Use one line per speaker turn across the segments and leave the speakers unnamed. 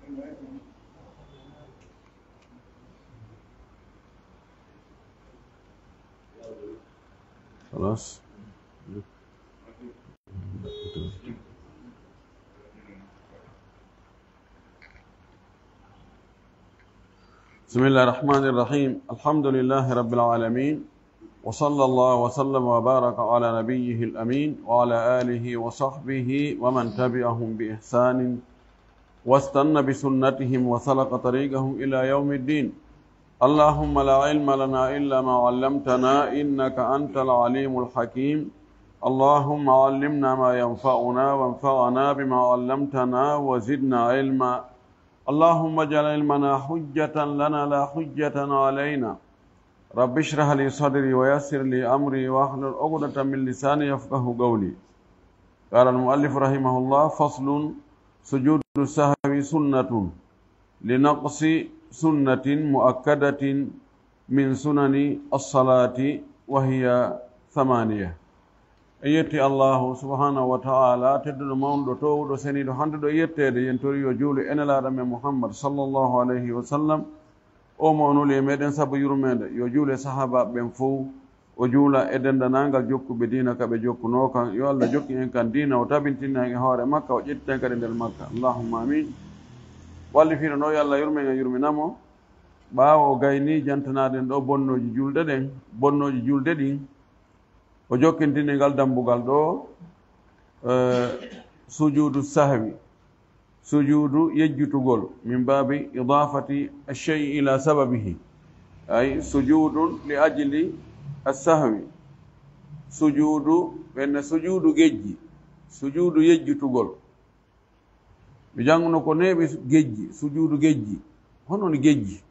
خلاص. بسم الله الرحمن الرحيم. الحمد لله رب العالمين، وصلى الله وسلم وبارك على نبيه الأمين وعلى آله وصحبه ومن تبعهم بإحسان واستنى بسنتهم وسلك طريقهم إلى يوم الدين. اللهم لا علم لنا إلا ما علمتنا إنك أنت العليم الحكيم. اللهم علمنا ما ينفعنا وانفعنا بما علمتنا وزدنا علما. اللهم اجعل علمنا حجة لنا لا حجة علينا. رب اشرح لي صدري ويسر لي أمري واحلل عقدة من لساني يفقه قولي. قال المؤلف رحمه الله: فصل: سجود السهو سنة لنقص سنة مؤكدة من سنن الصلاة وهي 8. يتي الله سبحانه وتعالى تدل موندو تو سنيدو هاندو يتede yentori yo juulu enelaɗo men Muhammad sallallahu alayhi wa sallam o mawnuli meɗen sabu yurmede yo juule sahaba ɓen fof o juula e dendanangal jokkuɓe diina kaɓe jokkuno kan. Yo Allah jokki en kan diina o tabintinna en e hoore makka o ƴettiten kadi nder makka. Allahumma amin. Walli fiino no yo Allah yurmen e yurminamo ɓaawo o gayni jantanaɗen ɗo bonnoji julɗe ɗen bonnoji julde ɗin o jokkintini ngal dambugal ɗo sujudu sahwi, sujudu yejjutugol min babi idafati alshay ila sababihi, ay sujudun li ajli assahwi, sujudu ɓenne sujudu gejji, sujudu yejjutugol. mi janguno ko neɓi gejji, sujudu gejji. Hononi gejji?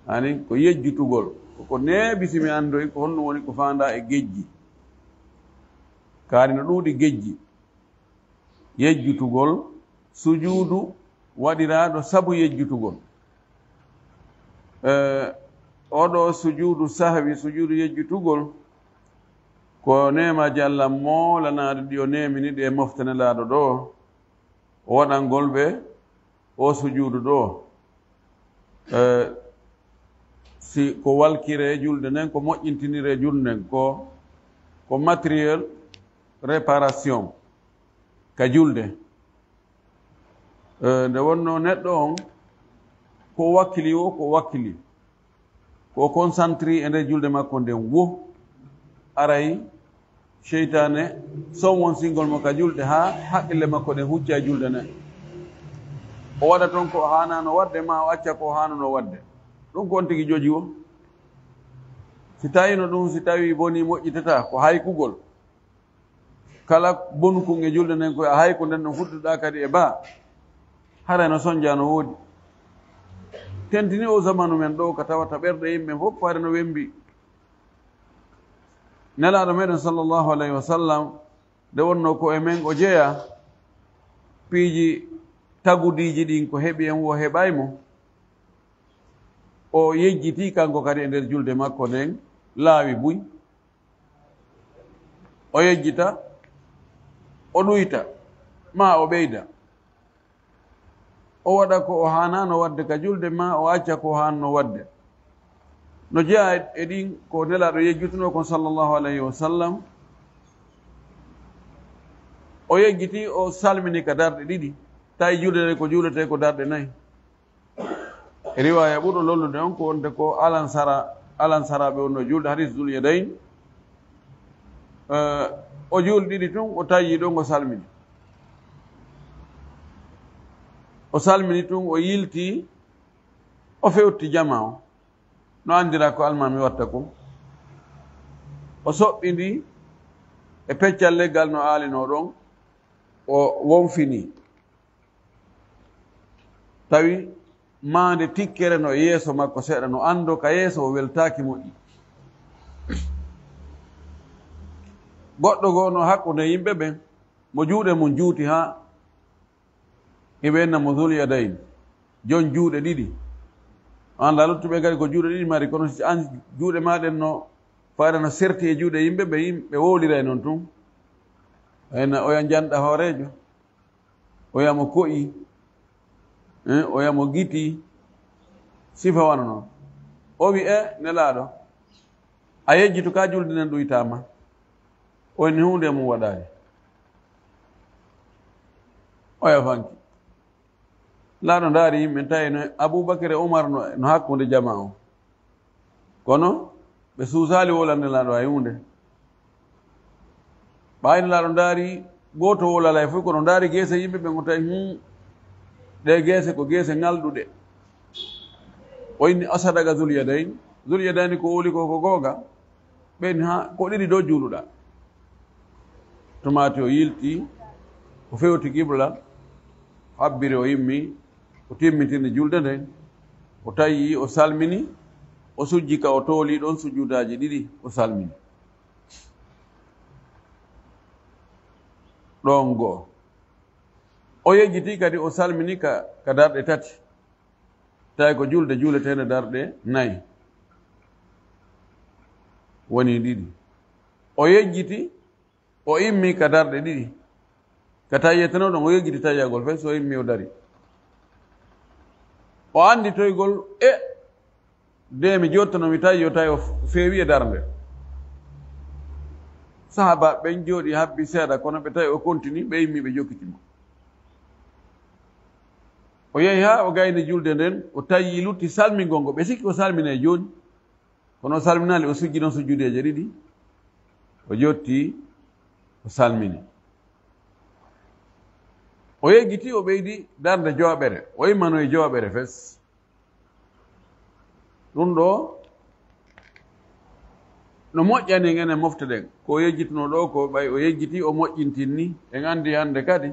ani ko yejjutugol ko neeɓi simi andoy ko honno woni ko fanda e gejji. kaari no ɗuuɗi gejji. yejjutugol sujuudu waɗiraaɗo sabu yejjutugol. oɗo sujuudu sahwi, sujuudu yejjutugol ko nemaji Allah moolanaɗo ɗi o nemini ɗi e moftanelaaɗo ɗo o waɗangol ɓe o sujuudu ɗo. si ko walkire julde nden, ko moƴƴintinire julde nden, ko matériel réparation ka julde. nde wonno neɗɗo on ko wakkili o ko wakkili ko concentré e nder julde makko nden wo aray cheytane son won singol mo ka julde ha haqqille makko ɗen hucca e julde nden. o waɗa toon ko hanano wadde ma o acca ko hanano wadde. ɗum ko on tigi joji o. si tawino ɗum, si tawi boni moƴƴitata ko haykugol, kala bonukun e julde nden koye a hayko nden no fudduɗa kadi e ba hara no soñja no woodi. tentini o zamanu men ɗo ko tawata ɓerɗe yimɓe fof hare no wembi. nelaɗo meɗen sallllahu alayhi wa sallam nde wonno ko e men o jeeya piiji tagudiji ɗin ko heeɓi en wo heɓaymo, o yejjiti kanko kadi e nder julde makko nden laawi buy. o yejjita, o ɗuyta, ma o ɓeyda. o waɗa ko o hanano wadde ka julde, ma o acca ko hanno wadde. no jeeya e ɗin ko nelaɗo yejjutuno kon sallllahu alayhi wa sallam. o yejjiti, o salmini ka darɗe ɗiɗi, tawi julde nde ko juulete ko darɗe nayyi. e riwaya ɓuɗo lollude on ko wonde ko alansaraɓe wonno julde hadis dul yadayn. o juuli ɗiɗi tun o tawi ɗon o salmini. o salmini tun o yilti, o fewti jama o no andira ko almami watta ko. o soɓɓindi e peccal leggal no aalino ɗon, o wonfini, tawi maande tikkere no yeeso makko seeɗa, no ando ka yeeso o weltaki moƴƴi. goɗɗo goo no hakkude yimɓe ɓen mo juuɗe mum juuti ha hiɓenna mo dul yadayn, jon juuɗe ɗiɗi. anda luttuɓe kadi ko juuɗe ɗiɗi mari, kono si an juuɗe maɗen no faada no serti e juuɗe yimɓe ɓe, yimɓe woolira e noon tun. ena oya janɗa hoorejo, oyamo koƴi, o yamo giti sifa wana noon o wi nelaaɗo a yejjitu ka julde nen ɗuytama o ni hunde mum waɗani o yafanki laaɗo ndaari yimɓe tawi no Aboubacry Oumar no hakkunde jama o kono ɓe suusali wolande laaɗo hay hunde ɓayno laaɗo ndaari goto wolala e fof kono ndaari geese yimɓe ɓe go tawi ɗe geese ko geese ngalɗuɗe o inni asadaga Zulyadayn ko woli ko googa ɓeni ha ko ɗiɗi dow juuluɗa tomati o yilti o fewti qibla habbiri o yimmi o timmitinde julde nden o tawi o salmini o sujji ka o tooli ɗon sujudaji ɗiɗi o salmini ɗon go'o o yejjiti kadi o salmini ka darɗe tati tawi ko julde juuletende darɗe nayi woni ɗiɗi o yejjiti o immi ka darɗe ɗiɗi ka tayyetenoɗon o yejjiti tayyagol fe so immi o dari o andi toygol de mi jottanomi tawi yo tawi o feewi e darnde sahaba ɓen jooɗi habbi seeɗa kono ɓe tawi o continue ɓe immi ɓe jokkitimo o yehi ha o gayni julde nden o tawi lutti salmingol ngo ɓe sikki o salmine joni kono o salminali o sujji ɗon sujjudeje ɗiɗi o jotti o salmini o yeggiti o ɓeydi darde jooɓere o immano e jooɓere fes ɗum ɗo no moƴƴani enen mofte ɗen ko yejjitino ɗo ko ɓay o yejjiti o moƴƴintinni en andi hande kadi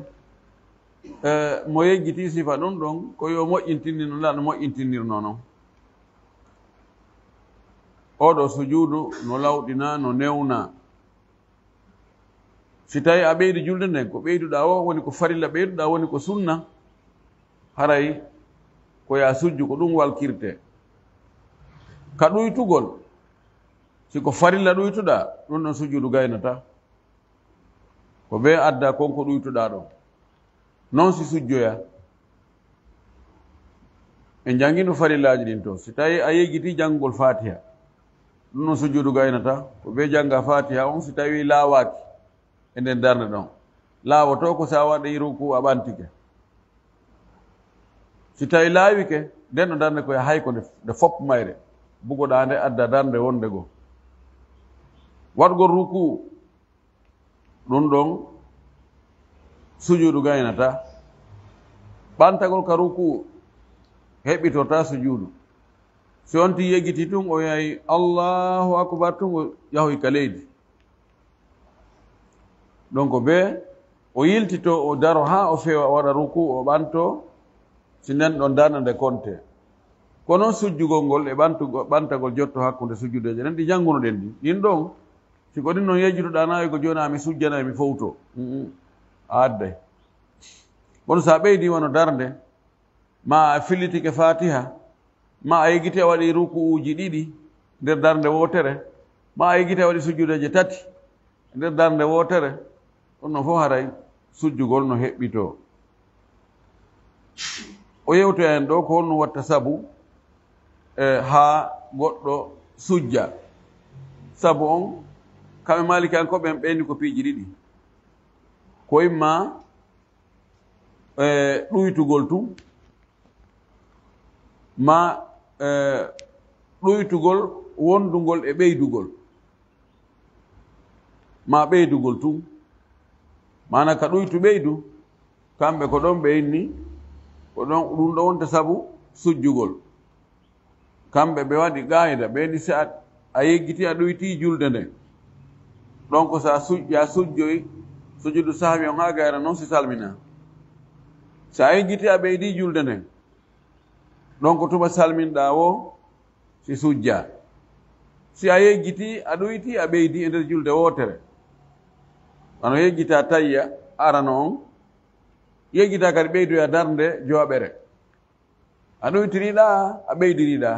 mo yejjiti sifa ɗum ɗon ko yo moƴƴintinni no laaɗo moƴƴintinnirno noon oɗo sujuudu no lawɗina no newna si tawi a ɓeydi julde nden ko ɓeyduɗa o woni ko farilla ɓeyduɗa woni ko sunna haray ko ya sujju ko ɗum walkirte ka ɗuytugol siko farilla ɗuytuɗa ɗum ɗon sujudu gaynata ko ɓe adda konko ɗuytuɗa ɗon noon si sujjoya en jangino farillaji ɗin to si tawi a yeggiti janngol fatiha ɗum ɗon sujudu gaynata ko ɓe jangga fatiha on si tawi laawaki e nden darde ɗon laawoto ko sa waɗi ruku a ɓantike si tawi laawike nden ɗo darde koye hayko nde fopp mayre bugoɗa nde adda darde wonde goo waɗgol ruku ɗum ɗon sujudu gaynata ɓantagol ka ruku heɓitorta sujudu si on ti yeggiti tun o yahi Allahu akbar tun o yahoy ka leydi donc ɓe o yiltito o daro ha o fewa o waɗa ruku o ɓanto si nden ɗon darde nde konte kono sujjugol ngol e ɓantagol jotto hakkude sujjudeje nen ɗi janngunoɗen ɗi ɗin ɗon siko ɗin noon yejjituɗa nawi ko joni ami sujjana mi fowto a adday kono sa ɓeydi wono darde ma a fillitike fatiha ma a yeggiti a waɗi rukuuji ɗiɗi nder darde wotere ma a yeggiti a waɗi sujjudeje tati nder darde wotere ɗum noon fof haray sujjugol no heɓɓito o yewto en ɗo ko holno watta sabu ha goɗɗo sujja sabu on kamɓe malikankoɓe en ɓeyni ko piiji ɗiɗi ko imma ɗuytugol tum ma ɗuytugol wondugol e ɓeydugol ma ɓeydugol tum mana ka ɗuytu ɓeydu kamɓe ko ɗon ɓeyni ko ɗon ɗum ɗo wonta sabu sujjugol kamɓe ɓe waɗi gayida ɓeyni si a yeggiti a ɗuyti julde nden ɗon ko sa ya sujjoy sujudu sahwi on ha gayra noon si salmina si a yeggiti a ɓeydi julde nden ɗon ko tuma salminɗa o si sujja si a yeggiti a ɗuyti a ɓeydi e nder julde wotere ano yeggita tayya arano on yeggita kadi ɓeydoya darde jooɓere a ɗuytiriɗa a ɓeydiriɗa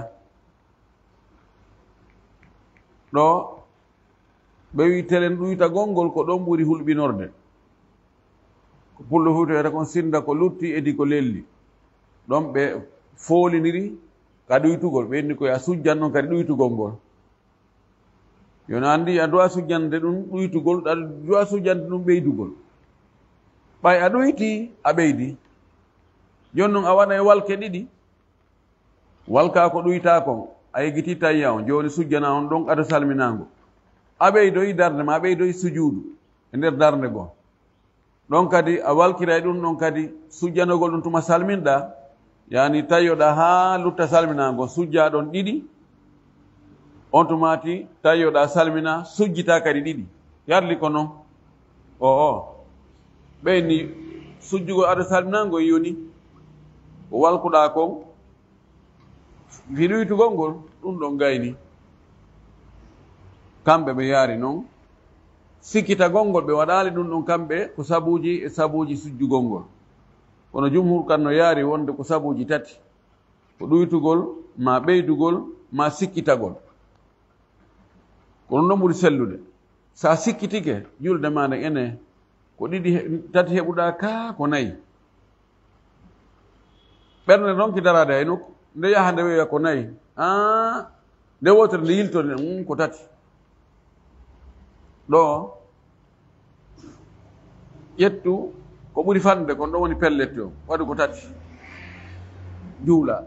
ɗo ɓe wi telen ɗuyta gongol ko ɗon ɓuri hulɓinorde ko pullo futoweta kon sinda ko lutti edi ko lelli ɗon ɓe fooliniri ka ɗuytugol ɓe inni koye a sujjan ɗon kadi ɗuytugol ngol yona anndi a duwa sujjande ɗum ɗuytugol a duwa sujjande ɗum ɓeydugol ɓay a ɗuyti a ɓeydi jon noon a waɗa e walke ɗiɗi walka ko ɗuyta kon a yegiti tayya on joni sujjana on ɗon aɗa salminago a ɓeydoyi darde ma a ɓeydoyi sujuudu e nder darde goo ɗon kadi a walkiray ɗum ɗon kadi sujjanogol ɗum tuma salminɗa yani tayyoɗa ha lutta salminago sujja ɗon ɗiɗi on tumati tayyoɗa salmina sujjita kadi ɗiɗi yarli ko noon ɓeyni sujjugo aɗa salminago yoni ko walkuɗa kon fiɗuytugol ngol ɗum ɗon gayni kamɓe ɓe yaari noon sikkitagol ngol ɓe waɗali ɗum ɗon kamɓe ko sabuji e sabuji sujjugol ngol kono jumhur kan no yaari wonde ko sabuji tati ko ɗuytugol ma ɓeydugol ma sikkitagol kono ɗon ɓuri sellude sa sikkitike julde ma nde ene ko ɗiɗi tati heɓuɗa ka ko nayi ɓernde noon ki darade hay nokku nde yaha nde wiya ko nayi nde wotere nde yiltode ko tati ɗo ƴettu ko ɓuri fande kon ɗon woni pelletti o waɗi ko tati juula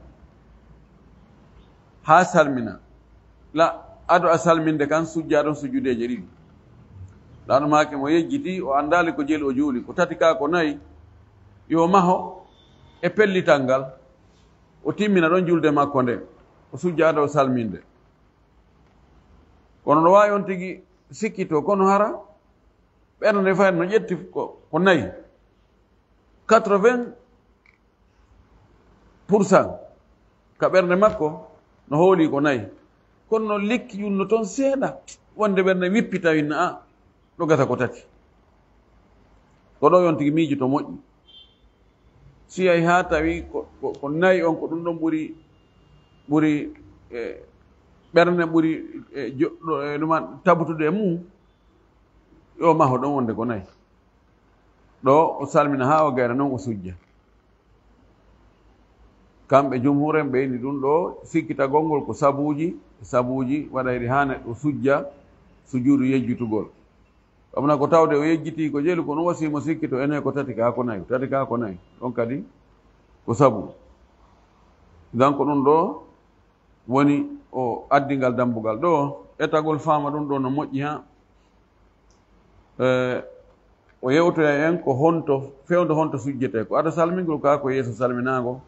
ha salmina la ado a salminde kan sujja ɗon sujjudeje ɗiɗi ɗano make mo yejjiti o andali ko jeli o juuli ko tati ka ko nayi yo maho e pellital ngal o timmina ɗon julde makko nde o sujja ado o salminde kono no wawi on tigi sikkito kono hara ɓernde nde fayde no ƴetti ko nayi 80% ka ɓernde makko no hooli ko nayi kono no likki yunno toon seeɗa wonde ɓernde wippita winna a ɗo gata ko tati ko ɗo yon tigi miiji to moƴƴi si ay ha tawi ko nayi on ko ɗum ɗon ɓuri ɓernde ɓuri ɗuma tabutude e mum yo maho ɗon wonde ko nayi ɗo o salmina ha o gayra noon o sujja kamɓe jumhuren ɓeyni ɗum ɗo sikkitagol ngol ko sabuji waɗayri ha neɗɗo sujja sujuudu yejjutugol ɗumna ko tawde o yejjiti ko jeeli ko ɗum wasimo sikkito ene ko tati ka ko nayi ɗon kadi ko sabu dan ko ɗum ɗo woni o addingal dambugal ɗo etagol faama ɗum ɗo no moƴƴi ha o yewtoya en ko fewde honto sujjete ko ada salmingol ka ko yeeso salminago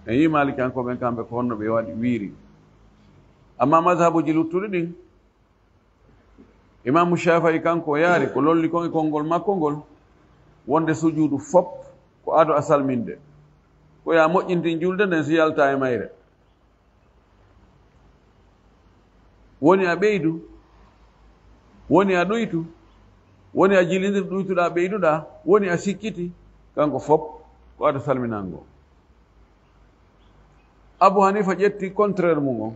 e yi malikankoɓen kamɓe ko honno ɓe waɗi wiiri amma madhabuji luttuɗi ɗin imamu Shafi'i kanko o yaari ko lolli kon e konngol makko ngol wonde sujuudu fop ko ado a salminde ko ya moƴƴintin julde nden si yalta e mayre woni a ɓeydu woni a ɗuytu woni a jilindir ɗuytuɗa ɓeyduɗa woni a sikkiti kanko fop ko ado salminango Abu Hanifa ƴetti contraire mum on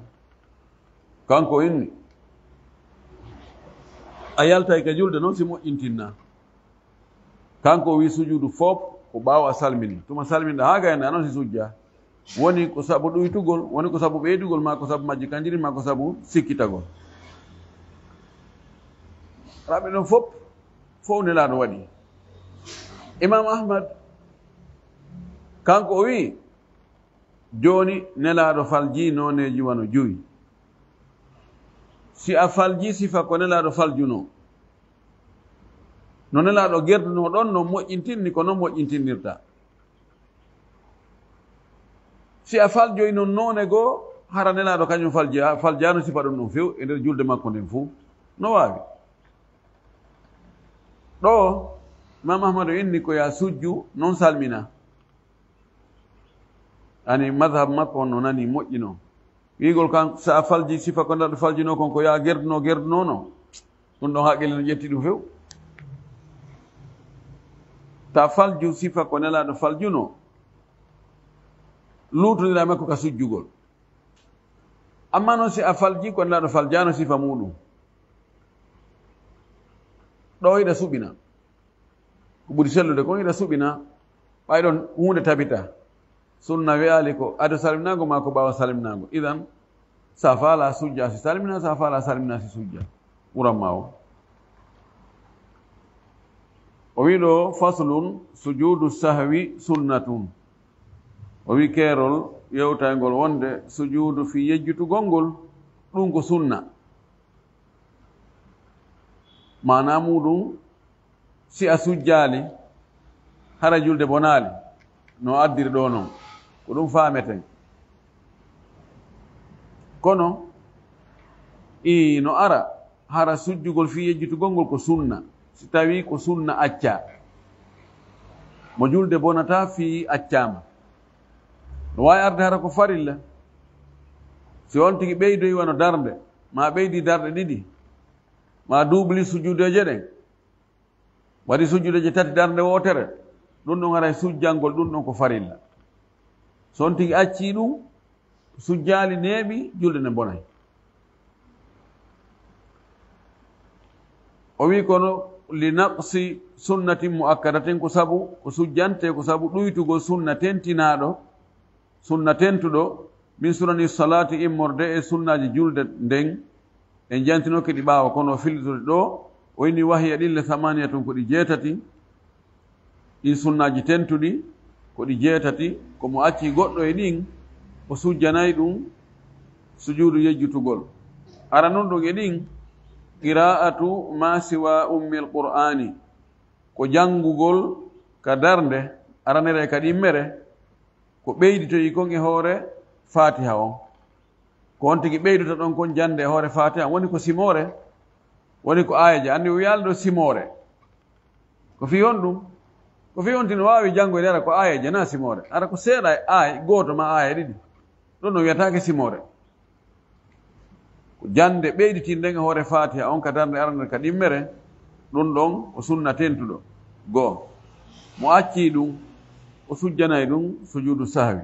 kanko inni a yaltay ka julde noon si moƴƴintinna kanko wi sujuudu fof ko ɓaawa salmini tuma salminɗa ha gayne a noon si sujja woni ko sabu ɗuytugol woni ko sabu ɓeydugol ma ko sabu majji kanjiri ma ko sabu sikkitagol raɓe ɗon fof nelaɗo waɗi Imam Ahmad kanko o wi joni nelaɗo falji noneji wano joyi si a falji sifa ko nelaɗo faljuno no nelaɗo gerduno ɗon no moƴƴintinni ko noon moƴƴintinnirta si a faljoyi noon none goo hara nelaɗo kañum faljano sifa ɗum ɗum few e nder julde makko nden fuu no wawi ɗo Imam Ahmad o inni ko ya sujju noon salmina ani madhab makko on no nani moƴƴino wigol kan sa falji sifa ko nelaɗo faljino kon ko ya gerduno no ɗum ɗon haqqille no ƴetti ɗum few ta falju sifa ko nelaɗo faljuno lutodira makko ka sujjugol amma noon si a falji ko nelaɗo faljano sifa muɗum ɗo yiɗa suɓina ko ɓuri sellude kon yiɗa suɓina ɓayɗon hunde tabita sunna wi'ali ko ado salimnago ma ko ɓawa salimnago idan sa fala sujja si salimna sa fala salimna si sujja ɓuranma o wi ɗo faslun sujudu sahwi sunnatun o wi keerol yewtayngol wonde sujudu fi yejjutugol ngol ɗum ko sunna mana muɗum si a sujjali hara julde bonali no addiri ɗo noon ko ɗum faameten kono no ara hara sujjugol fi yejjutugol ngol ko sunna si tawi ko sunna acca mo julde bonata fi accama no wawi arde hara ko farilla si on tigi ɓeydoyi wano darde ma ɓeydi darɗe ɗiɗi ma duubli sujjudeje ɗen waɗi sujjudeje tati darde wotere ɗum ɗon haray sujjangol ɗum ɗon ko farilla so on tigi acci ɗum sujjali neeɓi julde nde bonay o wi kono li naqsi sunnatin muakkadatin ko sabu ko sujjante ko sabu ɗuytugol sunna tentinaɗo sunna tentuɗo min sunani salati immorde e sunnaji julde nden en jantinoke ɗi ɓaawa kono filtude ɗo o inni wahiya ɗille samaniyatun ko ɗi jeetati ɗin sunnaji tentuɗi ko ɗi jeetati komo acci goɗɗo e ɗin o sujjanayi ɗum sujudu yejjutugol ara noon ɗum e ɗin qira'atu ma siwa ummil qur'ani ko janngugol ka darnde aranere ka ɗimmere ko ɓeyditoyi kon e hoore fatiha on ko on tigi ɓeyduta ɗon kon jande e hoore fatiha woni ko simore woni ko ayaji anndi o wiyalɗo simore ko fi on ɗum ko fi on tino wawi janngoyde ara ko ayaji na simore ara ko seeɗa e ay gooto ma aya ɗiɗi ɗon no wiyatake simore ko jande ɓeyditin nden e hoore fatiha on ka darde arande ka ɗimmere ɗum ɗon o sunna tentuɗo goo mo acci ɗum o sujjanayi ɗum sujudu sahwi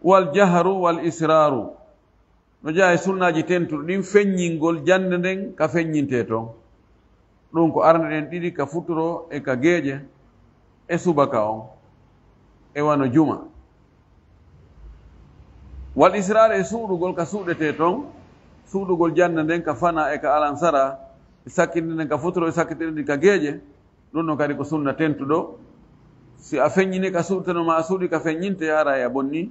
wal jahru wal israru no jeeya e sunnaji tentuɗo ɗin feññingol jande nden ka feññinte toon ɗum ko arde ɗen ɗiɗi ka futuro e ka geeƴe e subaka on e wano juma wal israr e suuɗugol ka suuɗete toon suuɗugol jande nden ka fana e ka alansara e sakkinde nden ka futuro e sakkitire ndi ka geeƴe ɗum ɗon kadi ko sunna tentuɗo si a feññini ka suuɗtenoma a suuɗi ka feññinte ara e a bonni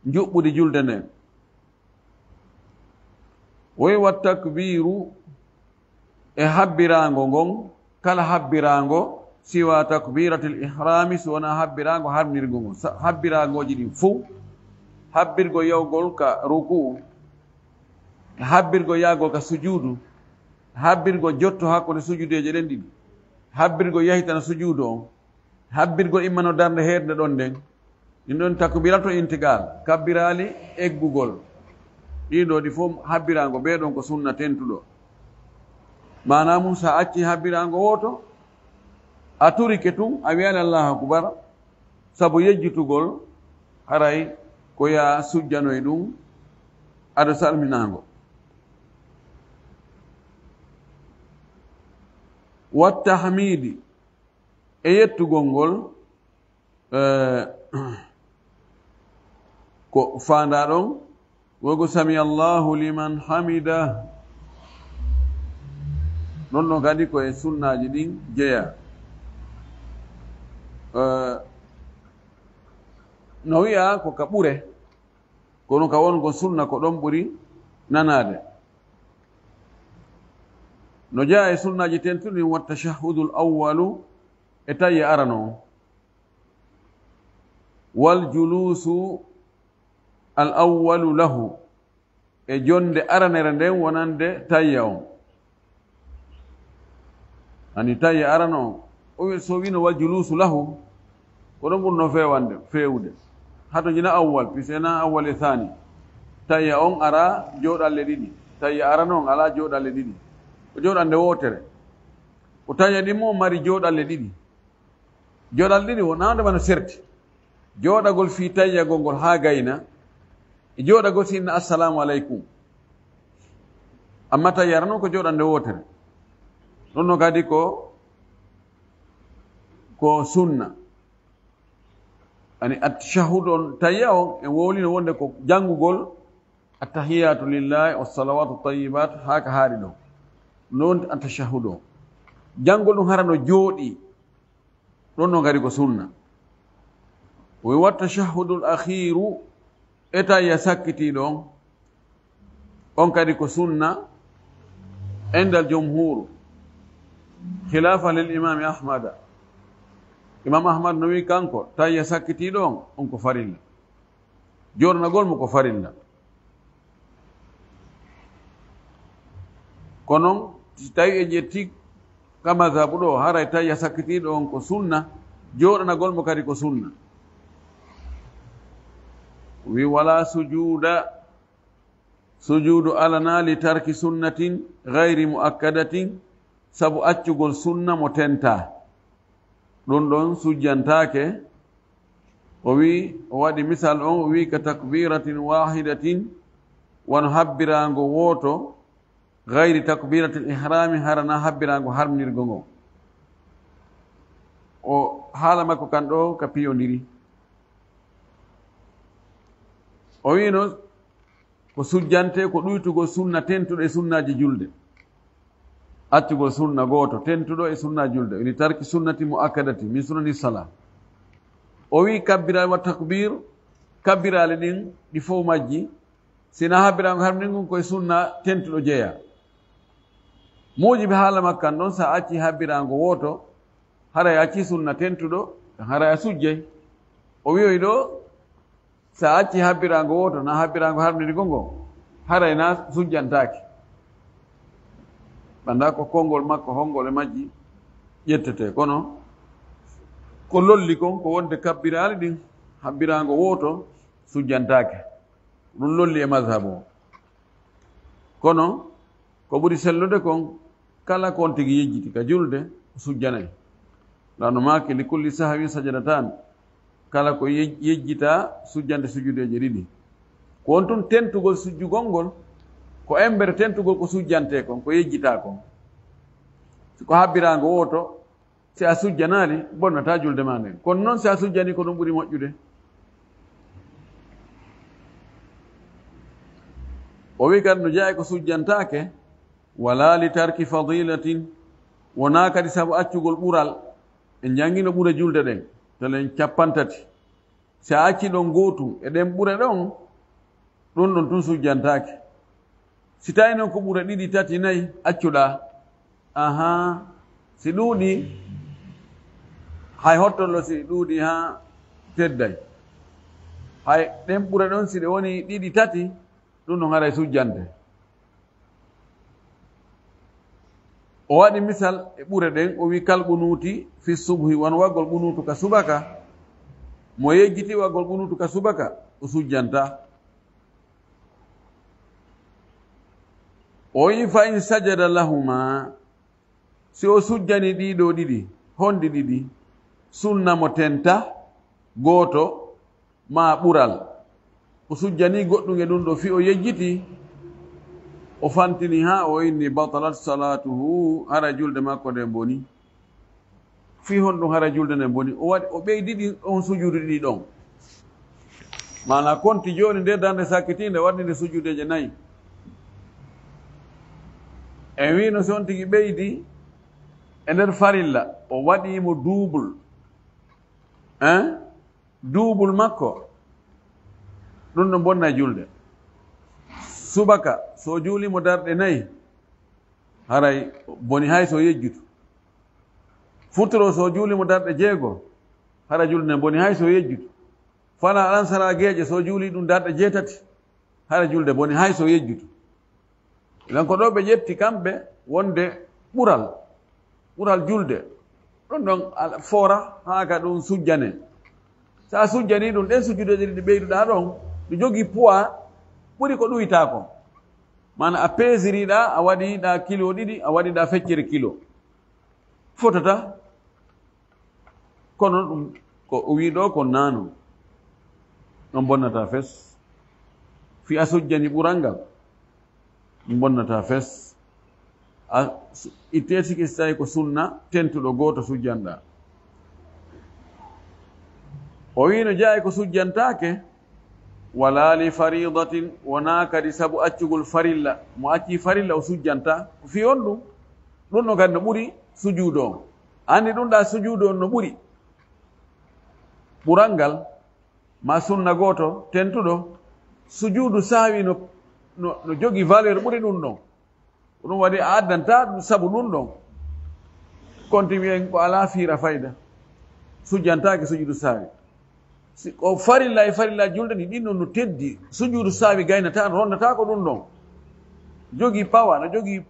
juɓɓudi julde nden woyi wa takbiru e habbirango ngon kala habbirango siwa takbiratil ihrami so wona habbirango harnirgo ngo habbirangoji ɗin fou habbirgo yawgol ka ruku habbirgo yahgol ka sujudu habbirgo jotto hakkude sujudeje ɗen ɗiɗi habbirgo yahitana sujudu on habbirgo immano darde heerde ɗon nden ɗin ɗon takbirato intigal kabbirali eggugol ɗiɗo ɗi fof habbirango ɓeɗon ko sunna tentuɗo manamum sa acci habbirango woto a turike tun a wiyani allahu akbar sabu yejjutugol haray ko ya sujjanoye ɗum aɗa salminago wattahmidi e yettugol ngol ko fanda ɗon wogo sami allahu liman hamida non ɗon kadi koye sunnaji ɗin jeeya no wiya ko ka ɓure kono ka wongo sunna ko ɗon ɓuri nanade no jeeya e sunnaji tentuɗi wa tashahudul awwalu e tawi arano wal julusu al awwalu lahu e jonde aranere nden wonande tayya on ani tayya arano o so wino wal julusu lahu ko ɗon ɓurno fewude hato jina awwal pisena awwal e thani tayya on ara jooɗalle ɗiɗi tayya arano on ala jooɗalle ɗiɗi ko jooɗande wotere ko tayya ɗin mo mari jooɗalle ɗiɗi jooɗalle ɗiɗi wonande bano serti jooɗagol fi tayyagol ngol ha gayna e jooɗagol sinna assalamu aleykum amma tayya arano ko jooɗande wotere ɗon no kadi ko sunna ani at-tashahhud on tayaw en wowli no wonde ko jangugol at-tahiyatu lillahi was-salawatu tayyibat haka haari ɗo non at-tashahhud o jangol ɗum harano jooɗi ɗon no ngari ko sunna o wa tashahhudul akhiru eta ya sakkitiɗo on kadi ko sunna indal jumhur khilafa lil imam ahmad imam ahmad no wi kanko tayya sakkitiɗo on ko farilla jornagol mo ko farilla kono tawi e ƴetti ka madhabu ɗo haray tayya sakkitiɗo on ko sunna joɗanagol mo kadi ko sunna wi wala sujudu alana li tarki sunnatin gayri muakkadatin sabu accugol sunna mo tenta ɗum ɗon sujjantake o wi o waɗi misal on o wi ka takbiratin wahidatin wano habbirago woto gayri takbiratil ihrami harana habbirago harmirgo ngo o haala makko kan ɗo ka piyodiri o wino ko sujjante ko ɗuytugol sunna tentuɗo e sunnaji julde accugol sunna gooto tentuɗo e sunna julde ini tarki sunnati muakkadati min sunani sala o wi kabbirali wa takbir kabbirali ɗin ɗi fof majji sina habbirago harmingon koye sunna tentuɗo jeeya mujibi haala makkan ɗon sa acci habbirago woto haray acci sunna tentuɗo haray a sujjey o wiyoy ɗo sa acci habbirago woto na habbirago harmingo ngo haray na sujjantaki ɓanda ko konngol makko honngol e majji ƴettete kono ko lolli kon ko wonde kabbiraali ɗin habbiraango woto sujjantaake ɗum lolli e madhabu o kono ko ɓuri sellude kon kala kon tigi yejjiti ka julde sujjanayi lano maake li kulli sahawin sajadatan kala ko yejjita sujjande sujudeje ɗiɗi ko on tun tentugol sujjugol ngol ko embere tentugol ko sujjante kon ko yejjita kon ko habbiraango woto si a sujjanaali bonnata julde ma nden kono noon si a sujjani ko ɗum ɓuri moƴƴude o wi kadi no jeeya ko sujjantaake wala li tarki fadilatin wona kadi sabu accugol ɓural e jangino ɓure julde ɗen telen capantati si a acci ɗon gootum e ɗen ɓure ɗon ɗum ɗon tun sujjantaake si tawi noon ko ɓura ɗiɗi tati nayi accuɗa aha si ɗuuɗi hay hottollo si ɗuuɗi ha tedday hay ɗen ɓura ɗon si ɗe woni ɗiɗi tati ɗum ɗon haray sujjante o waɗi misal e ɓure ɗen o wi kal ɓunuuti fi subhi won waggol ɓunuutu ka subaka mo yejjiti waggol ɓunuutu ka subaka o sujjanta o wi fa in sajada lahuma si o sujjani ɗiɗo ɗiɗi honɗi ɗiɗi sunna mo tenta gooto ma ɓural o sujjani goɗɗum e ɗum ɗo fi o yejjiti o fantini ha o inni batalat salatuhu hara julde makko nde boni fi hon ɗum hara julde nde boni o waɗi o ɓeydiɗi on sujudu ɗiɗi ɗon mana konti joni nde darde sakkitinde waɗnide sujudeje nayyi en wino si on tigi ɓeydi e nder farilla o waɗimo duubul makko ɗum ɗo bonna julde subaka so juulimo darɗe nayyi haray boni hay so yejjutu futuro so juulimo darɗe jeego hara julde nde boni hay so yejjutu fala alansara geeƴe so juuli ɗum darɗe jeetati hara julde boni hay so yejjutu ilan ko ɗo ɓe ƴetti kamɓe wonde ɓural julde ɗon ɗon foora haa ka ɗum sujjane sa sujjani ɗum ɗen sujjudeje ɗi ɓeyduɗa ɗon ɗi jogii poids ɓuri ko ɗuyta ko mana a peesiriɗa a waɗiɗa kilo ɗiɗi a waɗiɗa feccere kilo fotata kono ɗum ko o wi ɗo ko nano ɗon bonnata fes fi a sujjani ɓural ngal ɗum bonnata fes a ittesiki so tawi ko sunna tentuɗo gooto sujjanɗa o wino jaayi ko sujjantake wala li faridatin wona kadi sabu accugol farilla mo acci farilla o sujjanta ko fi on ɗum no kadi no ɓuri sujuudo on andi ɗum ɗa sujuudo on no ɓuri ɓural ngal ma sunna goto tentuɗo sujuudu sahwi no jogii valeur ɓuri ɗum ɗon ko ɗum waɗi a addanta ɗum sabu ɗum ɗon konti wiyen ko ala fiira fayda sujjantake sujuudu sahwi o farilla e farilla julde ni ɗin ɗon no teddi sujuudu sahwi gaynata ronnata ko ɗum ɗon jogii pawa no jogii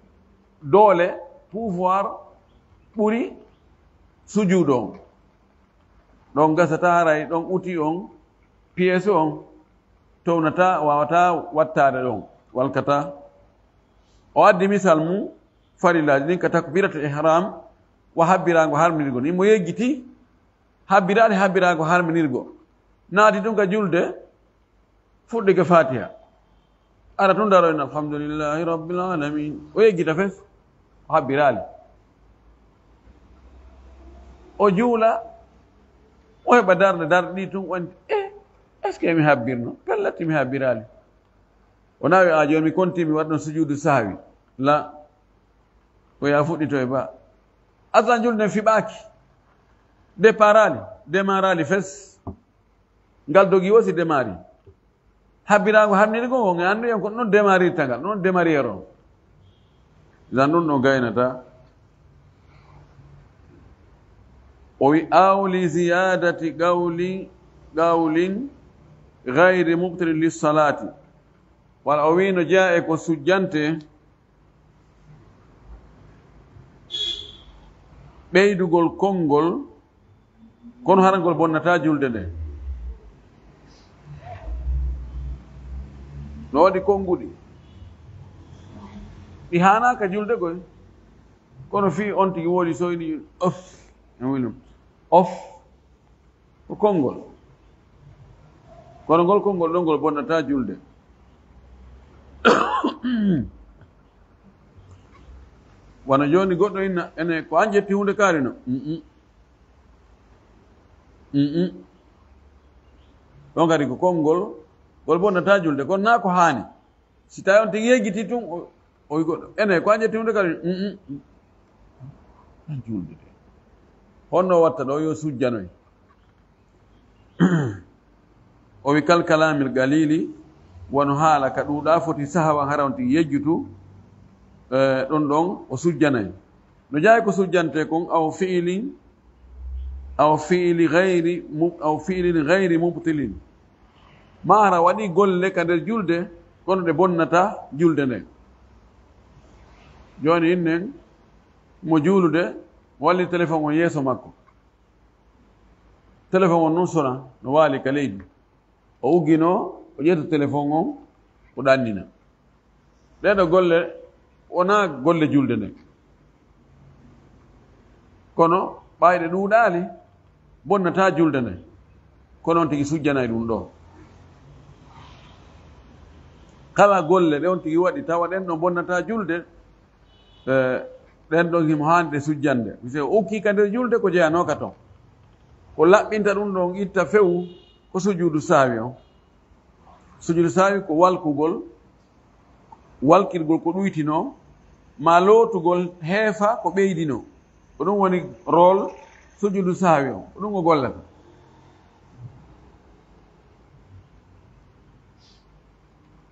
doole pouvoir ɓuri sujuudu on ɗon gasata haray ɗon uti on pièce on townata wawata wattade ɗon walkata o addi misal mum farillaji ɗin ka takbiratu ihram wa habbirago harminirgo ni mo yeggiti habbirago harminirgo naati ɗum ka julde fuɗɗike fatiha ara tun daro en alhamdulillahi rabbil alamin o yeggita fes o habbirali o juula o heɓa darde ɗi tun wonti est ce que mi habbirno pellatti mi habbirali o nawi a joni mi konti mi waɗɗon sujudu sahwi la o ya fuɗɗito e ba asan julde fiɓaki démarali fes ngal dogi wosi démari habbirago harnirgo o nge andu en ko noon démarirta ngal noon démarriére o jan ɗum ɗo gaynata o wi awli ziyadati gawlin gayri mubtilin lissalati wala o wi no jaa e ko sujjante ɓeydugol konngol kono harangol bonnata julde nde no waɗi konnguɗi ɗi hanaka julde goy kono fi on tigi woodi soyni of en wilum of ko konngol kono ngol konngol ɗon ngol bonnata julde wona joni goɗɗo inna ene ko an ƴetti hunde kaari no ɗon kadi ko konngol ngol bonnata julde kono na ko haani si tawi on tigi yeggiti tun o wi goɗɗo ene ko an ƴetti hunde kaari julde de honno watta ɗo yo sujjanoy o wi kal kalamil galili wono haala ka ɗuuɗa foti sahawan hara on tigi yejjutu ɗon ɗon o sujjanay no jaayi ko sujjante kon aw fiilin gayri mubtilin mara waɗi golle ka nder julde kono ɗe bonnata julde nden joni innen mo juulude walli téléphone on yeeso makko téléphone on noon sona no waali ka leydi o uggino o ƴetta téléphone on o ɗannina ɗeɗo golle wona golle julde nden kono ɓayɗe ɗuuɗaali bonnata julde nden kono on tigi sujjanay ɗum ɗo kala golle ɗe on tigi waɗi tawa ɗen ɗon bonnata julde ɗen ɗon himo haande sujjande mise o ukki ka nder julde ko jeyanoka toon ko laɓɓinta ɗum ɗon itta fewu ko sujudu saawi on sujudu saawi ko walkirgol ko ɗuytino ma lootugol heefa ko ɓeydino ko ɗum woni rôle sujudu saawi on ko ɗum o gollata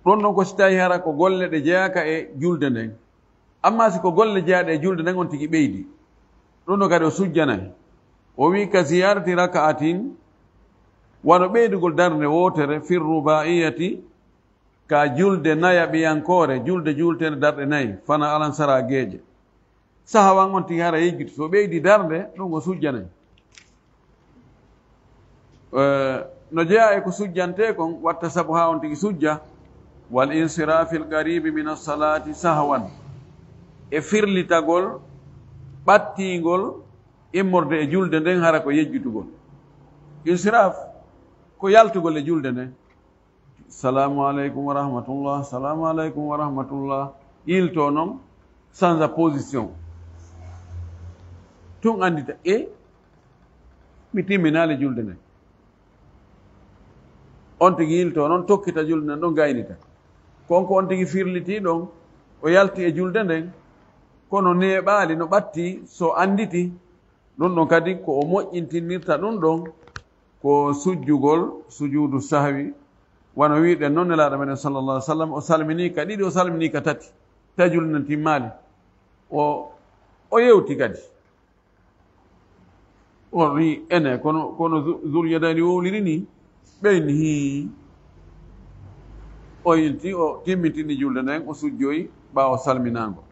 ɗon ɗon ko si tawi hara ko golle ɗe jeyaka e julde nden amma si ko golle jeyaɗe e julde nden on tigi ɓeydi ɗum ɗo kadi o sujjanay o wi ka ziyarati raka'atin wano ɓeydugol darde wotere fir rubaiyati ka julde naya ɓiyankore julde jultede darɗe nayi fana alansara geeƴe sahawan on tigi hara yejjuti so ɓeydi darde ɗum o sujjanay no jeeya e ko sujjante kon watta sabu ha on tigi sujja wal insirafil qaribi min assalati sahwan e firlitagol ɓattigol immorde e julde nden hara ko yejjutugol insiraf ko yaltugol e julde nden salamu aleykum wa rahmatullah salamu aleykum wa rahmatullah yilto noon sans position tun andita mi timminali julde nden on tigi yilto noon tokkita julde nden ɗon gaynita konko on tigi firliti ɗon o yalti e julde nden kono neeɓaali no ɓatti so anditi ɗum ɗon kadi ko o moƴƴintinnirta ɗum ɗon ko sujjugol sujuudu sahwi wano wiɗen noon nelaaɗo meɗen sallallah alih w sallam o salmini ka ɗiɗi o salmini ka tati ta julde nden timmaali o yewti kadi o wi ene kono zulyadani wowliri ni ɓeyni hi o yilti o timmitini julde nden o sujjoyi ɓaawo salminaango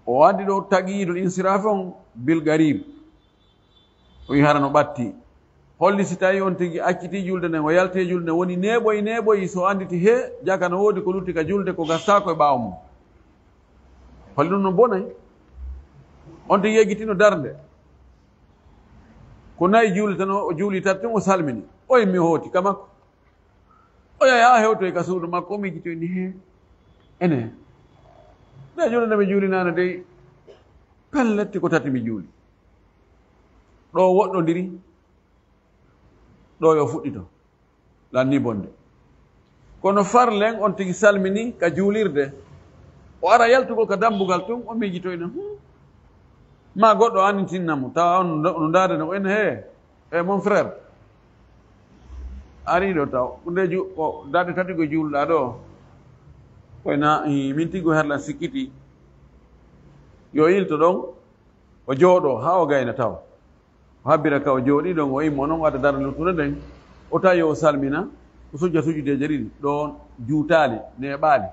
o waddi ɗo taqiidul insirafe on bil garib o wi hara no ɓatti holli si tawi on tigi acciti julde nden o yalte julde nden woni neeɓoyi so anditi he jaka no woodi ko lutti ka julde ko gastako e ɓaawo mum holli ɗum no bonay on tigi yeggitino darde ko nayi juuli tan o juuli tati o salmini o yimmi hooti ka makko o yahi ha hewtoy ka suudu makko o miijitoyni he ene nde julde nde mi juulinano dey pelletti ko tati mi juuli ɗo woɗɗodiri ɗo yo fuɗɗito lanni bonde kono farlen on tigi salmini ka juulirde o ara yaltugol ka dambugal tun o miijitoyno ma goɗɗo annintinnamo tawa on no ndaadene o ene he mon frère ariɗo taw nde o darde tati ko juulɗa ɗo koyna min tigo herlan sikkiti yo ilto ɗon o jooɗo ha o gayna taw o habbira ka o jooɗi ɗon o immo noon wadda darde luttude nden o tawi o salmina o sujja sujudeje ɗiɗi ɗo juutaali neeɓaali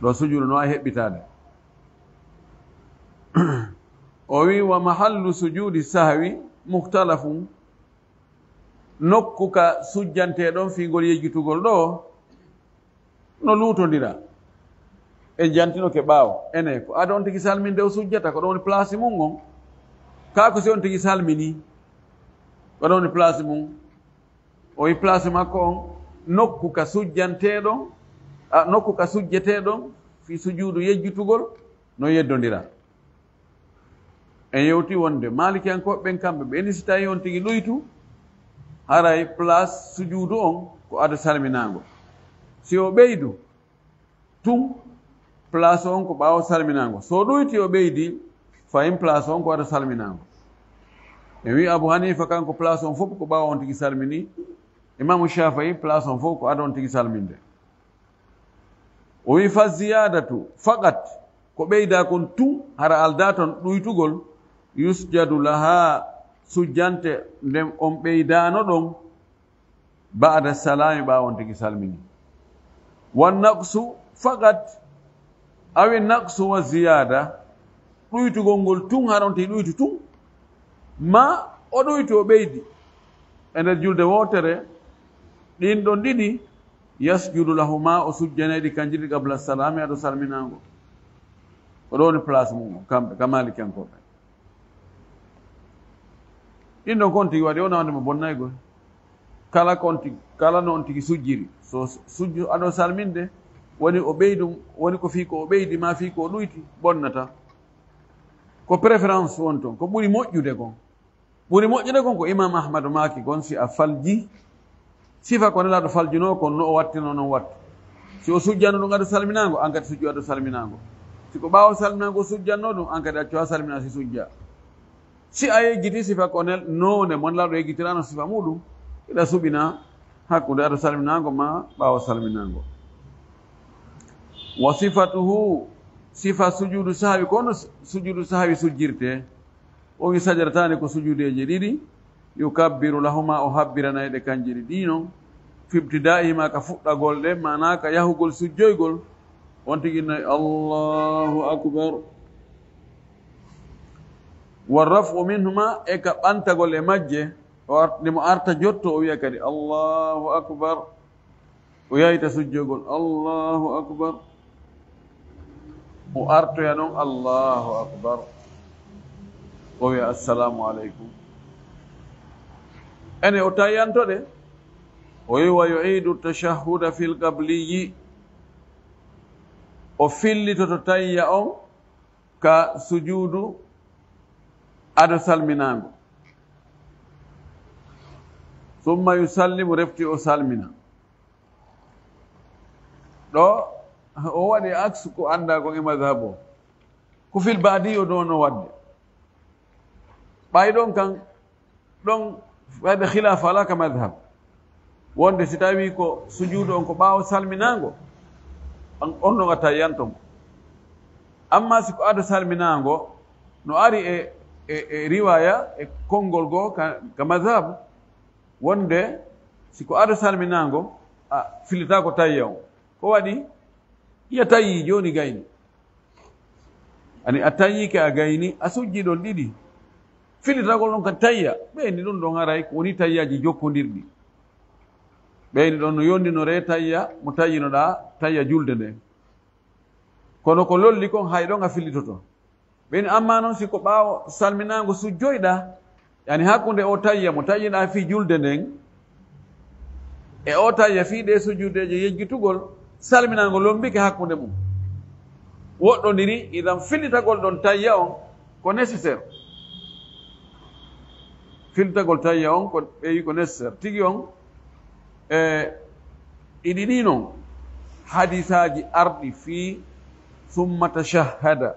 ɗo sujude no wawi heɓɓitaade o wi wa mahallu sujudi sahwi muhtalafum nokku ka sujjanteɗon fingol yejjitugol ɗo no luutondira e jantinoke ɓaawo ene ko ada on tigi salminde o sujjata ko ɗon woni place mum on kako si on tigi salmini ko ɗon woni place mum o wi place makko on nokku ka sujjanteɗon nokku ka sujjeteɗon fi sujuudu yejjitugol no yeddondira en yewti wonde malikiyankoɓe ɓen kamɓe ɓe eni si tawi on tigi ɗoytu haray place sujuudu on ko ada salminago si o ɓeydu tun place on ko ɓaawo salminago so ɗoyti o ɓeydi fayin place on ko ada salminago en wi abou hanifa kanko place on fof ko ɓaawo on tigi salmini imamu shafayi place on fof ko ada on tigi salminde o wi fa ziyadatu faqat ko ɓeyda kon tun hara alda ton ɗoytugol yusjadu laha sujjante nden on ɓeydano ɗon ba'da salami ɓaawo on tigi salmini wan naqsu faqat awi naqsu wa ziyada ɗoytugol ngol tun hara on tigi ɗoytu tun ma o ɗoytu o ɓeydi e nder julde wotere ɗin ɗon ɗiɗi yasjudu lahuma o sujjanayɗi kanjiɗi qabla salami aɗo salminago o ɗo woni place mum kamɓe ka malikiyankoɓe ɗin ɗon ko on tigi waɗi o nawde mo bonnaygoy kala no on tigi sujjiri so sujju aɗo salminde woni o ɓeydu woni ko fii ko o ɓeydi ma fii ko o ɗoyti bonnata ko préférence won toon ko ɓuri moƴƴude kon ko imam ahmadu maki gon si a falji sifa ko nelaɗo faljino kon no o wattino noon wattu si o sujjanno ɗum aɗo salminago an kadi sujju aɗo salminago si ko ɓaawo salminago sujjanno ɗum an kadi accu ha salmina si sujja si a yejjiti sifa ko none mo nelaɗo yejjitirano sifa muɗum iɗa suɓina hakkude aɗo salminago ma ɓaawo salminago wa sifatuhu sifa sujudu sahwi kono sujudu sahwi sujjirte o wi sajadatani ko sujudeje ɗiɗi yukabbiru lahuma o habbiranayɗe kanji ɗi non fibtidaihima ka fuɗɗagol ɗe mana ka yahugol sujjoygol on tiguinnayi allahu akbar wa rafu minhuma e ka ɓantagol e majje ndemo arta jotto o wiya kadi allahu akbar o yayta sujjoygol allahu akbar o artoya noon allahu akbar o wiya assalamu aleykum ene o tayyantoɗe o wi wa yuidu tashahuda fil qabliyi o fillitoto tayya on ka sujudu aɗo salminago summa yusallimu refti o salmina ɗo o waɗi aksu ko anda ko e madhab o ko fil baadi o ɗo no wadde ɓay ɗon kan ɗon waɗe khilafa ala ka madhab wonde si tawi ko sujuudu on ko ɓaawo salminago on ɗon a tayyantomo amma si ko ada salminago no ari e riwaya e konngol goo ka madhab wonde si ko ada salminago a filita ko tayya o ko waɗi iya tayyi joni gayni ani a tayyike a gayni a sujji ɗon ɗiɗi filitagol ɗon ka tayya ɓeyni ɗon ɗon aray ko woni tayyaji jokkodirɗi ɓeyni ɗon no yondinore tayya mo tayyinoɗa tayya julde nde kono ko lolli kon hay ɗon a fillitoto ɓeyni amma noon siko ɓaawo salminago sujjoyɗa yani hakkunde o tayya mo tayyina fi julde nden e o tayya fi ɗe sujjudeje yejjitugol salminago lombike hakkunde mum woɗɗodiri idan fillitagol ɗon tayya on ko nécessaire fillitagol tayya on ko ɓeyi ko nécessaire tigi on iɗi ɗi noon hadisaji arɗi fi summa tashahhada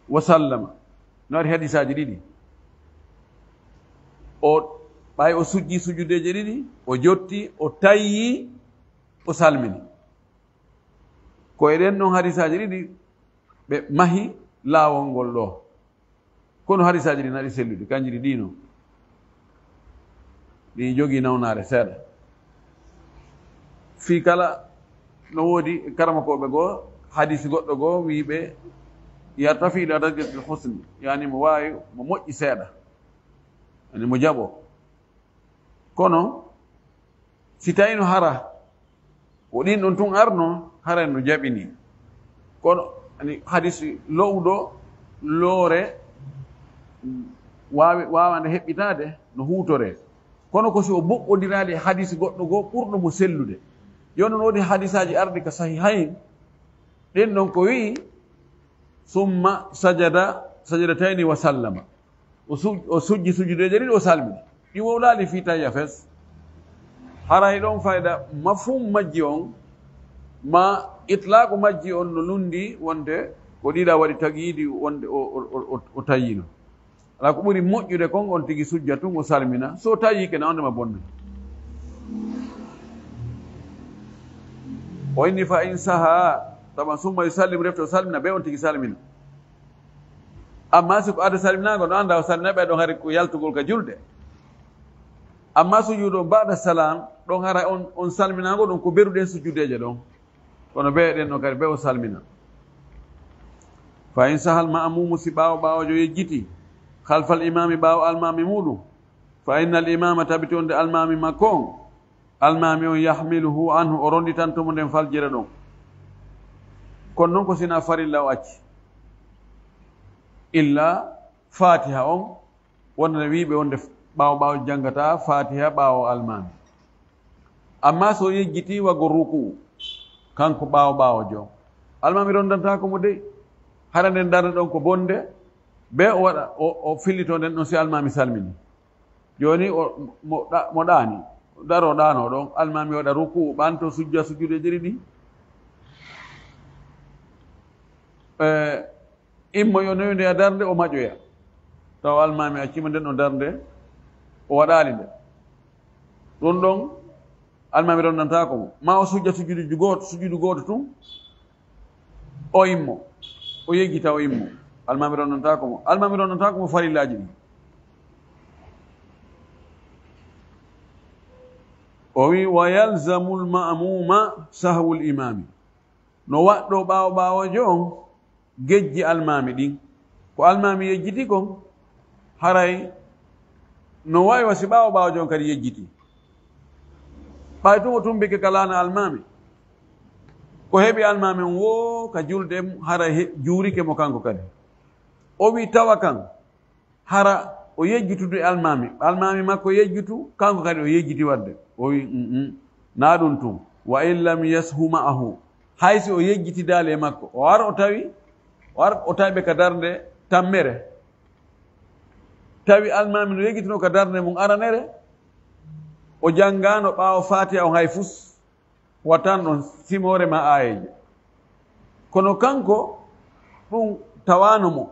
wa sallama no waɗi hadisaji ɗiɗi o ɓay o sujji sujudeje ɗiɗi o jotti o tayyi o salmini ko eɗen ɗon hadisaji ɗiɗi ɓe mahi laawol ngol ɗo kono hadisaji ɗi naɗi sellude kanji ɗi ɗino ɗi jogii nawnare seeɗa fii kala no woodi karamakoɓe goo hadisi goɗɗo goo wiiɓe yartafiɗo darajatul husni yani mo waawi mo moƴƴi seeɗa ani mo jaɓo kono si tawi no hara o ɗin ɗon tun arno haren no jaɓini kono ani hadisi lowɗo loore wawande heɓɓitade no huutore kono ko si o boɓɓodiraɗi hadisi goɗɗo goo ɓurɗo mo sellude joni noon woodi hadisaji ardi ka sahihayn ɗin ɗon ko wii summa sajadatayni wa sallama o sujji sujudeje ɗiɗi o salmini ɗi wowlali fi tayya fes haray ɗon fayda mafhum majji on ma itlaqu majji on no lundi wonde ko ɗiɗa waɗi tagiidi wonde o tayyino ala ko ɓuri moƴƴude kon on tigi sujja tun o salmina so tayyike na ondema bonna o inni fa in saha tawa summa yusallim refte o salmina ɓe on tigi salmina amma si ko ada salminago no anda o salmina ɓe ɗon hari ko yaltugol ka julde amma sujuudu on baɗa salam ɗon hara on salminago ɗon ko beruɗen sujudeje ɗon kono ɓeɗen ɗo kadi ɓe o salmina fa in sahal ma'mumu si ɓawojo yejjiti halfal imami ɓawo almami muɗum fa inna al imama tabiti onde almami makko on almami on yahmiluhu anhu o ronditantomo nden faljere ɗon kono noon ko sina farilla o acci illa fatiha on wonde wiiɓe wonde ɓawo janggata fatiha ɓawo almami amma so yejjiti waggo ruku kanko ɓawojo almami rondantako mo dey hara nden darde ɗon ko bonde ɓe o waɗa o fillito nden ɗon si almami salmini joni mo ɗaani daro ɗano ɗon almami waɗa ruku ɓanto sujja sujjude ɗiɗi immoyo noyde a darde o maƴoya taw almami accima nden o darde o waɗali nde ɗum ɗon almami rondantako mo ma o sujja sujudu goto tun o immo o yejjita o immo almami rondantako mo farillaji ɗi o wi wa yalzamu lmamuma sahwu limami no waɗɗo ɓawojo on gejji almami ɗin ko almami yejjiti kon haray no wawi wasi ɓawojo on kadi yejjiti ɓay tun o tumbike kalana almami ko heɓi almami on wo ka julde hara juurike mo kanko kadi o wi tawa kan hara o yejjitude almami makko yejjitu kanko kadi o yejjiti wadde o wi na ɗum tun wa in lam yashu ma'ahu haysi o yejjitidali e makko o wara o tawi ɓe ka darde tammere tawi almami no yejjitino ka darde mum aranere o jangano ɓaawo fatiha o hay fus watan ɗon simore ma ayeje kono kanko ɗum tawano mo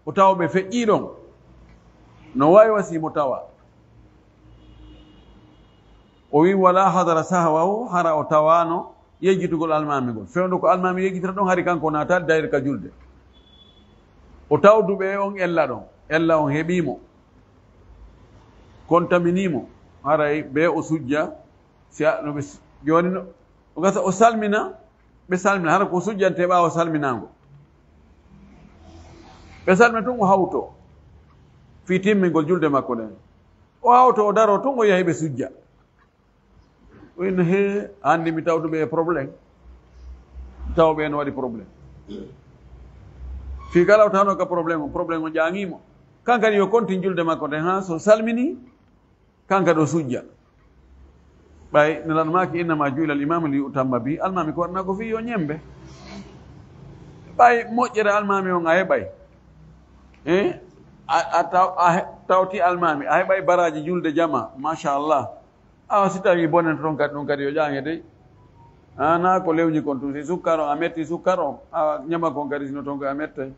o tawa ɓe feƴƴiɗon no wawi wasimo tawa o wi wala hadara sahwahu hara o tawano yejjitugol almami ngol fewndo ko almami yejjitata ɗon hari kanko natade dayre ka julde o tawduɓe on ella on heɓimo kontaminimo haray ɓe o sujja si noɓe joni o gasa o salmina ɓe salmina hara ko sujjante ɓawa salminago ɓe salmina tun o hawto fi timmingol julde makko ɗen o hawto o daro tun o yahi ɓe sujja o ino he andi mi tawduɓe e probléme tawɓe no waɗi probléme fi kala o tawno ka probléme o ƴaŋimo kankadi yo kontin julde makko nden ha so salmini kankadi o sujja ɓay nelaɗo maki innama juila al imamu li utamma bi almami ko waɗana ko fi yo ñembe ɓay moƴƴere almami on a heɓay a tawti almami a heɓay baraji julde jama machallah awa si tawi bonen to toon kadi ɗum kadi yo ƴaŋe dey na ko lewñi kon tum si sukkar o a metti sukkar o a ñama kon kadi sino toon ko a mettay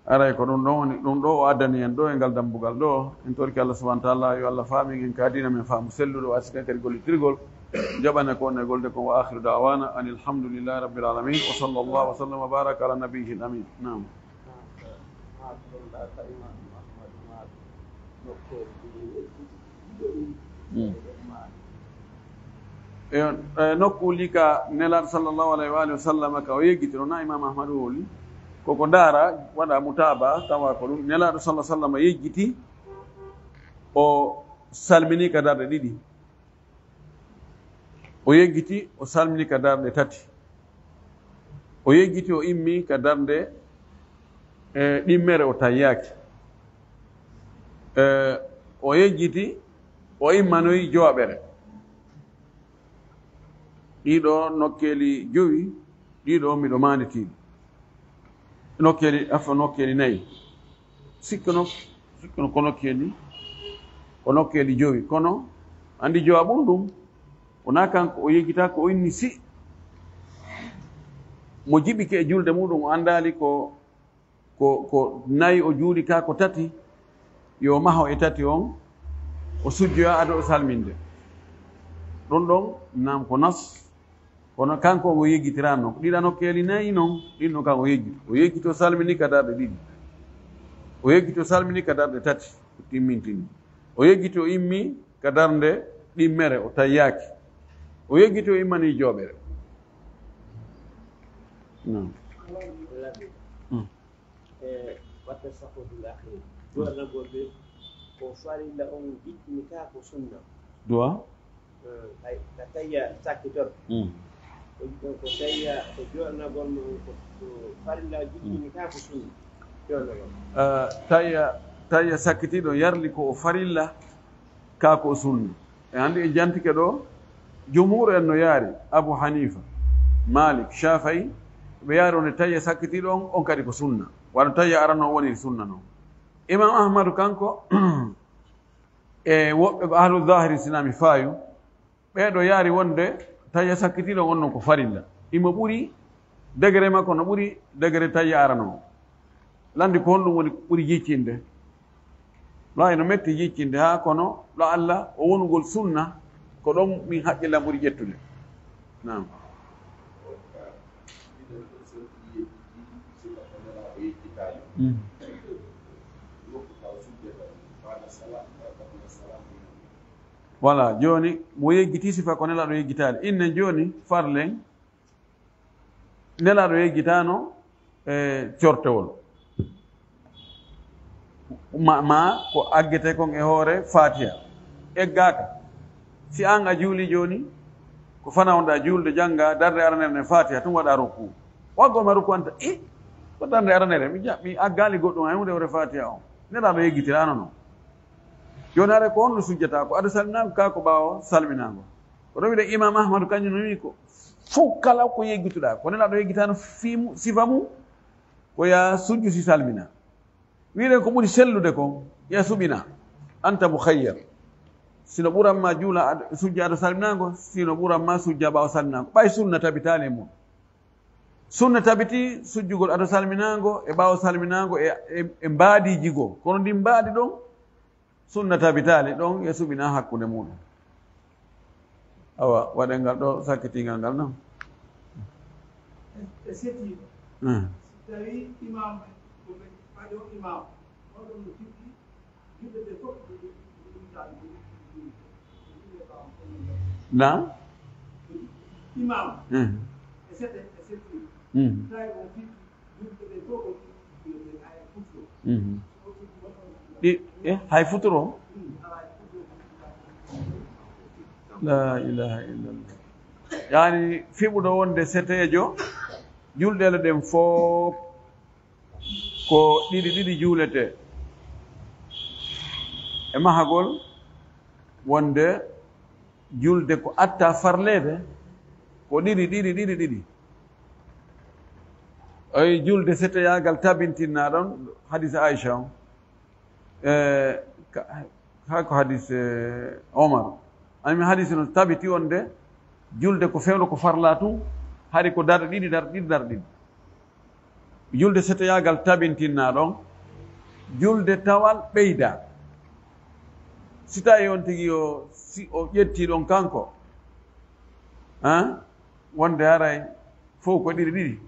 aray ko ɗum ɗon woni ɗum ɗo o addani en ɗo e ngal dambugal ɗo en torki Allah subahana taala yo Allah faami en kadina men faamu selluɗo o asiten kadi gollitirgol jaɓane ko onne golde kon wa akhiru dawana an alhamdulillahi rabbil alamin wa sallallahu wa sallam wa baraka ala nabiyhi l amin nam nokku lika nelaɗo sallllahu alayhi wa alihi wa sallam ka o yeggitino na imam ahmadou woli koko ndaara waɗa mutaba tawa ko ɗum nelaɗo sallah sallam yejjiti o salmini ka darɗe ɗiɗi o yeggiti o salmini ka darɗe tati o yeggiti o immi ka darde ɗimmere o tayyaki o yejjiti o immanoyi jowaɓere ɗiɗo nokkeli jowi ɗiɗo miɗo manditiɗi nokkeli nayyi sikkono ko nokkeli jowi kono andi jowa ɓum ɗum wona kanko o yeggita ko o inni si mo jiɓike e julde muɗum o andali ko nayi o juuli ka ko tati yo maho e tati on o sujjoya ado o salminde ɗum ɗon nam ko nas kono kanko o yeggitirano ɗiɗa nokkeli nayi noon ɗin kan o yeggiti o salmini ka darɗe ɗiɗi o yeggiti o salmini ka darɗe tati o timmintini o yeggiti o immi ka darde ɗimmere o tayyaki o yeggiti o immani jooɓere
watta sahodul akhir duwallagoɓe ko farilla on jiɗɗini ka ko sunna
duwa
ka tayya sakkitor ko tayya ko joɗnagol mo ko farilla jiɗɗini ka ko sunna joɗnagol
tayya sakkitiɗo yarli ko o farilla ka ko sunna e hannde e jantike ɗo jumhur en no yaari Abu Hanifa Malik Shafi'i ɓe yaari onde tayya sakkitiɗo on kadi ko sunna waɗa tayya arano woni sunna noon Imam Ahmadu kanko e woɓɓe ko ahlu zahiri sinami faayu ɓeɗo yaari wonde tayya sakkitiɗo on noon ko farilla imo ɓuri degré makko no ɓuri degré tayya arano o landi ko honɗum woni ɓuri jiccinde ɗo eno metti jiccinde ha kono ɗo Allah o wonugol sunna ko ɗon min haqqillam ɓuri ƴettude nam voilà joni mo yeggiti sifa ko nelaɗo yeggitali inne joni farlen nelaɗo yeggitano e cortewol ma ko aggete kon e hoore fatiha eggaka si an a juuli joni ko fana wonɗa juulde jangga darde aranere ne fatiha tum waɗa rokku waggoma rokku anta ko darde aranere mi aggali goɗɗum hay hunde wore fatiha o nelaɗo yeggitirano noon joni are ko honno sujjata ko aɗa salminago ka ko ɓawo salminago ko ɗo wiɗe imam ahmadou kañum no wi ko fof kala ko yeggituɗa ko nelaɗo yeggitano sifa mum ko ya sujju si salmina wiɗen ko ɓuri sellude kon ya suɓina anta mukhayyar sino ɓuran ma juula sujja aɗo salminago sino ɓuran ma sujja ɓawo salminago ɓay sunna tabitani mum sunna tabiti sujjugol aɗo salminago e ɓawo salminago e mbaadiji goo kono ndi mbaadi ɗon sunna tabitali ɗon e suɓina hakkude muɗum awa waɗe ngal ɗo sakkitingal ngal noon
e seti tawi imam ɓaɗo imam oɗon no fiɗɗi juɗe ɗe fof
na
imam e sete e seti tawi on fiɗɗi juɗe ɗe fof ay futuro
hay futuro la ilaha illallah yani fiɓuɗo wonde setejo julɗele ɗen fof ko ɗiɗi juulete e mahagol wonde julde ko atta farlede ko ɗiɗi ay julde seteyagal tabintinna ɗon hadis Aisha o hako hadis Omar ami hadis no tabiti wonde julde ko fewlo ko farla tun hari ko darɗe ɗiɗi julde seteyagal tabintinna ɗon julde tawal ɓeyda si tawi on tigi o ƴetti ɗon kanko wonde haray fof ko ɗiɗi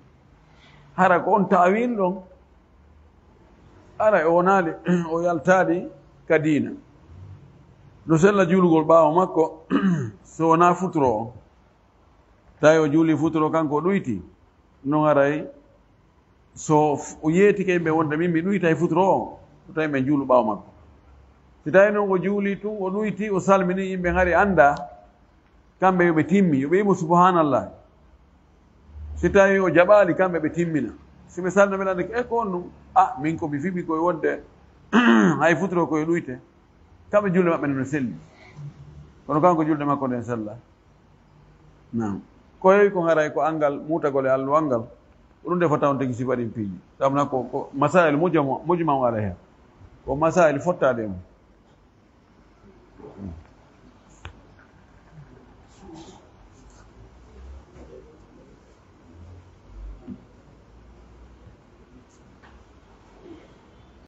hara ko on ta'wil ɗon ara o wonaali o yaltaali ka diina no sella juulugol ɓaawo makko so wonaa futuro o tawi o juuli futuro kanko o ɗuyti non aray so o yeetike yimɓe wonde min mi ɗuyta e futuro o so tawi ɓe juulu ɓaawo makko si tawi noon o juuli tun o ɗuyti o salmini yimɓe ngari annda kamɓe yoɓe timmi yoɓe yimo subhanallah si tawi o jaɓaali kamɓe ɓe timmina si ɓe salno mbeɗa ande ko on ɗum min ko mi fiɓi koye wonde hay futuro koye ɗuyte kamɓe julde maɓɓe nde no selli kono kanko julde makko nden sella nam koyewi ko haray ko angal mutagol e alluwal ngal ɗum nde fota on tigi sifa ɗin piiji sabuna ko masail mujma o ala heen ko masail fottade mum